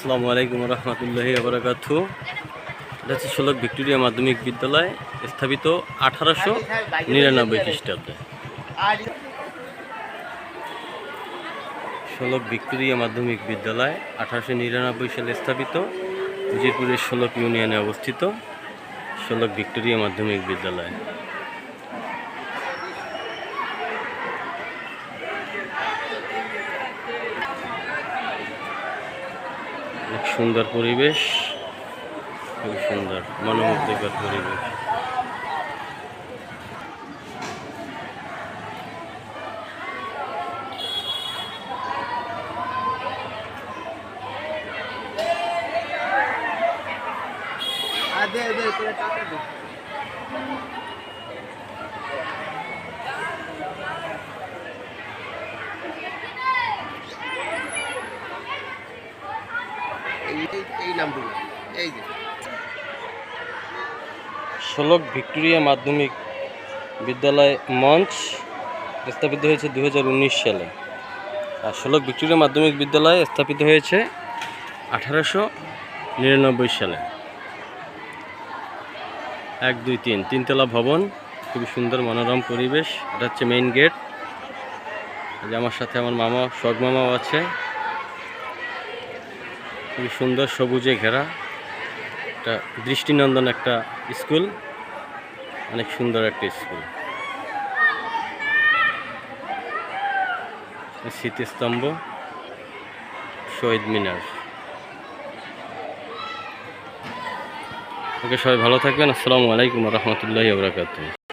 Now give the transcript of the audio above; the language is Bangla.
আসসালামু আলাইকুম রহমতুল্লাহি বারাকাতুহু। এটা হচ্ছে ষোলক ভিক্টোরিয়া মাধ্যমিক বিদ্যালয়, স্থাপিত 1899 খ্রিস্টাব্দে। ষোলক ভিক্টোরিয়া মাধ্যমিক বিদ্যালয় 1899 সালে স্থাপিত, উজিরপুরের ষোলক ইউনিয়নে অবস্থিত ষোলক ভিক্টোরিয়া মাধ্যমিক বিদ্যালয়। অনেক সুন্দর পরিবেশ, খুব সুন্দর মনোমুগ্ধকর পরিবেশ। ষোলক ভিক্টোরিয়া মাধ্যমিক বিদ্যালয় মঞ্চ স্থাপিত হয়েছে 2019 সালে, আর ষোলক ভিক্টোরিয়া মাধ্যমিক বিদ্যালয় স্থাপিত হয়েছে 1899 সালে। 1, 2, 3 তিনতলা ভবন, খুবই সুন্দর মনোরম পরিবেশ। এটা হচ্ছে মেইন গেট। আমার সাথে আমার মামা, শখ মামাও আছে। খুবই সুন্দর সবুজে ঘেরা একটা দৃষ্টিনন্দন একটা স্কুল, অনেক সুন্দর একটা স্কুল। স্মৃতিস্তম্ভ, শহীদ মিনার। ওকে, সবাই ভালো থাকবেন। আসসালামু আলাইকুম রহমতুল্লাহি ওয়া বারাকাতুহু।